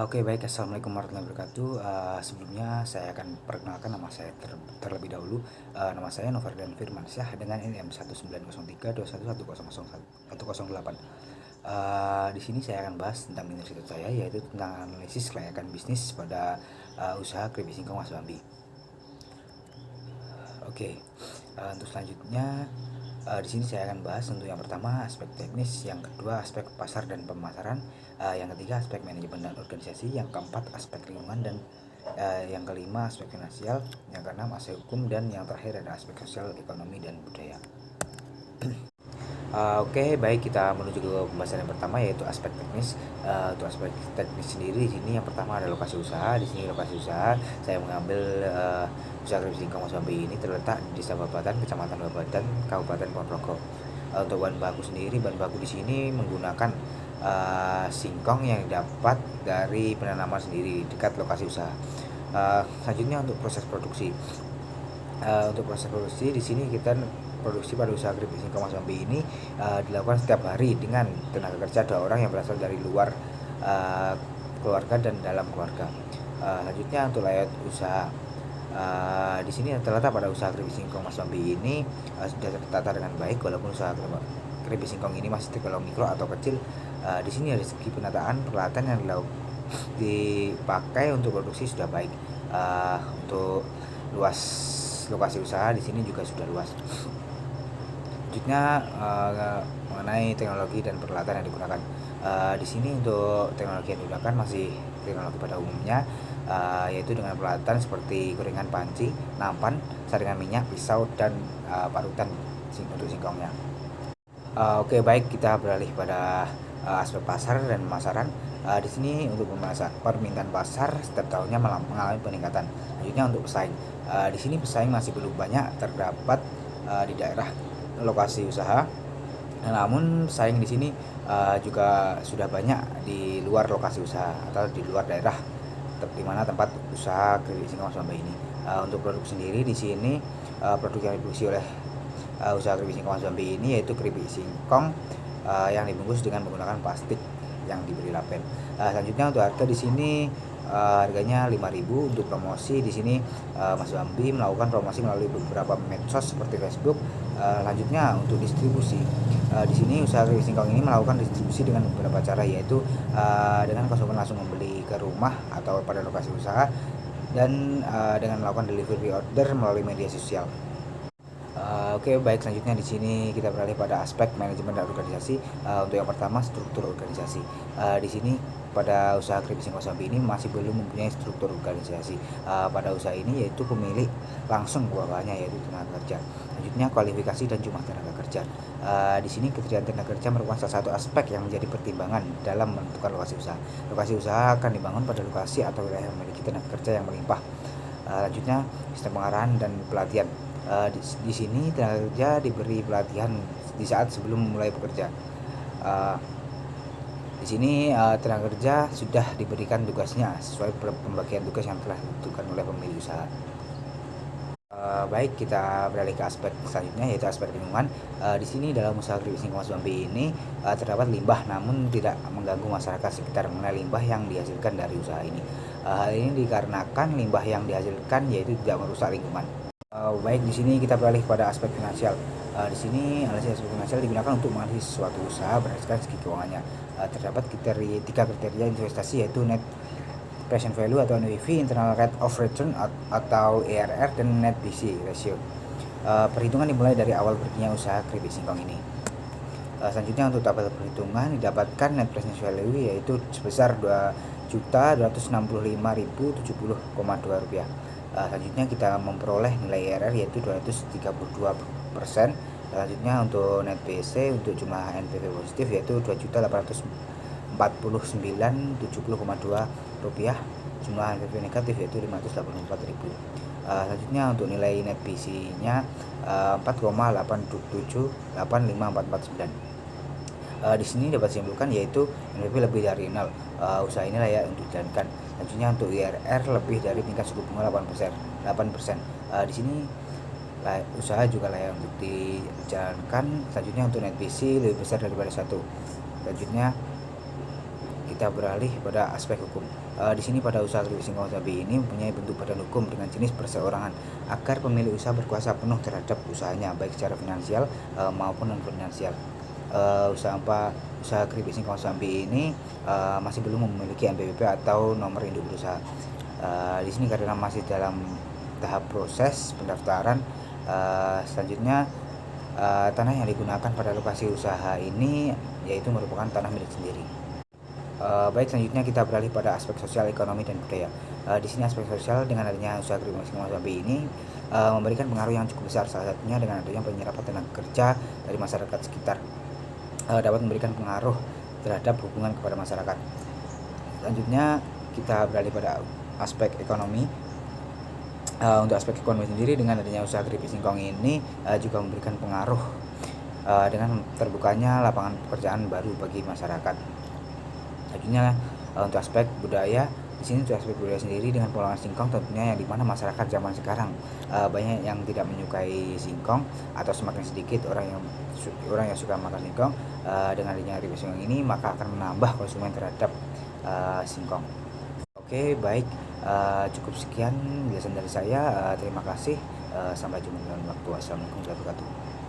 Oke, baik. Assalamualaikum warahmatullahi wabarakatuh. Sebelumnya saya akan perkenalkan nama saya terlebih dahulu. Nama saya Novardan Firmansyah dengan NIM 190321110108. Di sini saya akan bahas tentang minor saya, yaitu tentang analisis kelayakan bisnis pada usaha keripik singkong Mas Bambi. Oke, untuk selanjutnya di sini saya akan bahas untuk yang pertama aspek teknis, yang kedua aspek pasar dan pemasaran, yang ketiga aspek manajemen dan organisasi, yang keempat aspek lingkungan, dan yang kelima aspek finansial, yang keenam aspek hukum, dan yang terakhir ada aspek sosial, ekonomi, dan budaya. Oke, baik, kita menuju ke pembahasan yang pertama, yaitu aspek teknis. Untuk aspek teknis sendiri di sini yang pertama ada lokasi usaha. Di sini lokasi usaha saya mengambil usaha keripik singkong Mas Bambi ini terletak di Desa Babatan, Kecamatan Babatan, Kabupaten Ponorogo. Untuk bahan baku sendiri, bahan baku di sini menggunakan singkong yang didapat dari penanaman sendiri dekat lokasi usaha. Selanjutnya untuk proses produksi. Untuk proses produksi di sini kita produksi pada usaha keripik singkong Mas Bambi ini dilakukan setiap hari dengan tenaga kerja 2 orang yang berasal dari luar keluarga dan dalam keluarga. Selanjutnya untuk layout usaha. Di sini terletak pada usaha keripik singkong Mas Bambi ini sudah tertata dengan baik, walaupun usaha keripik singkong ini masih tergolong mikro atau kecil. Di sini dari segi penataan peralatan yang dipakai untuk produksi sudah baik. Untuk luas lokasi usaha di sini juga sudah luas. Selanjutnya mengenai teknologi dan peralatan yang digunakan. Di sini untuk teknologi yang digunakan masih teknologi pada umumnya, yaitu dengan peralatan seperti gorengan panci, nampan, saringan minyak, pisau, dan parutan untuk singkongnya. Oke, baik, kita beralih pada aspek pasar dan pemasaran. Di sini untuk permintaan pasar setiap tahunnya mengalami peningkatan. Selanjutnya untuk pesaing. Di sini pesaing masih belum banyak terdapat di daerah lokasi usaha. Namun pesaing di sini juga sudah banyak di luar lokasi usaha atau di luar daerah di mana tempat usaha keripik singkong Mas Bambi ini. Untuk produk sendiri di sini produk yang diproduksi oleh usaha keripik singkong Mas Bambi ini yaitu keripik singkong yang dibungkus dengan menggunakan plastik yang diberi label. Selanjutnya untuk harga di sini harganya 5.000. Untuk promosi di sini Mas Bambi melakukan promosi melalui beberapa medsos seperti Facebook. Lanjutnya untuk distribusi, di sini usaha keripik singkong ini melakukan distribusi dengan beberapa cara, yaitu dengan konsumen langsung membeli ke rumah atau pada lokasi usaha, dan dengan melakukan delivery order melalui media sosial. Oke, baik, selanjutnya di sini kita beralih pada aspek manajemen dan organisasi. Untuk yang pertama struktur organisasi. Di sini pada usaha keripik singkong Mas Bambi ini masih belum mempunyai struktur organisasi. Pada usaha ini yaitu pemilik langsung bawahnya yaitu tenaga kerja. Selanjutnya kualifikasi dan jumlah tenaga kerja. Di sini ketersediaan tenaga kerja merupakan salah satu aspek yang menjadi pertimbangan dalam menentukan lokasi usaha. Lokasi usaha akan dibangun pada lokasi atau wilayah yang memiliki tenaga kerja yang melimpah. Lanjutnya sistem pengarahan dan pelatihan. Di sini tenaga kerja diberi pelatihan di saat sebelum mulai bekerja. Di sini tenaga kerja sudah diberikan tugasnya sesuai pembagian tugas yang telah ditentukan oleh pemilik usaha. Baik, kita beralih ke aspek selanjutnya, yaitu aspek lingkungan. Di sini dalam usaha keripik singkong Mas Bambi ini terdapat limbah, namun tidak mengganggu masyarakat sekitar mengenai limbah yang dihasilkan dari usaha ini. Hal ini dikarenakan limbah yang dihasilkan yaitu tidak merusak lingkungan. Baik, di sini kita beralih pada aspek finansial. Di sini analisis aspek finansial digunakan untuk menganalisis suatu usaha berdasarkan segi keuangannya. Terdapat tiga kriteria investasi, yaitu net present value atau NPV, internal rate of return atau ERR, dan net BC ratio. Perhitungan dimulai dari awal berdirinya usaha keripik singkong ini. Selanjutnya untuk tabel perhitungan didapatkan net present value yaitu sebesar Rp2.655.070,2. Selanjutnya kita memperoleh nilai ERR yaitu 232%. Selanjutnya untuk net BC untuk jumlah NPV positif yaitu Rp2.849.70,2. Jumlah NPV negatif yaitu Rp584.000. Selanjutnya untuk nilai net BC nya 4,8778549. Di sini dapat disimpulkan yaitu NPV lebih dari 0. Usaha ini layak untuk dijalankan. Selanjutnya untuk IRR lebih dari tingkat suku bunga 8%. Di sini usaha juga layak untuk dijalankan. Selanjutnya untuk net BC lebih besar daripada 1. Selanjutnya kita beralih pada aspek hukum. Di sini pada usaha keripik singkong jambi ini mempunyai bentuk badan hukum dengan jenis perseorangan agar pemilik usaha berkuasa penuh terhadap usahanya baik secara finansial maupun non finansial. Usaha keripik singkong jambi ini masih belum memiliki NPWP atau nomor induk berusaha. Di sini karena masih dalam tahap proses pendaftaran, selanjutnya tanah yang digunakan pada lokasi usaha ini yaitu merupakan tanah milik sendiri. Baik, selanjutnya kita beralih pada aspek sosial, ekonomi, dan budaya. Di sini aspek sosial dengan adanya usaha keripik singkong jambi ini memberikan pengaruh yang cukup besar, salah satunya dengan adanya penyerapan tenaga kerja dari masyarakat sekitar dapat memberikan pengaruh terhadap hubungan kepada masyarakat. Selanjutnya kita beralih pada aspek ekonomi. Untuk aspek ekonomi sendiri dengan adanya usaha keripik singkong ini juga memberikan pengaruh dengan terbukanya lapangan pekerjaan baru bagi masyarakat. Selanjutnya untuk aspek budaya, di sini untuk aspek budaya sendiri dengan pengolahan singkong tentunya yang dimana masyarakat zaman sekarang banyak yang tidak menyukai singkong atau semakin sedikit orang yang suka makan singkong. Dengan adanya keripik singkong ini maka akan menambah konsumen terhadap singkong. Oke, baik, cukup sekian penjelasan dari saya. Terima kasih. Sampai jumpa di lain waktu. Wassalamualaikum warahmatullahi wabarakatuh.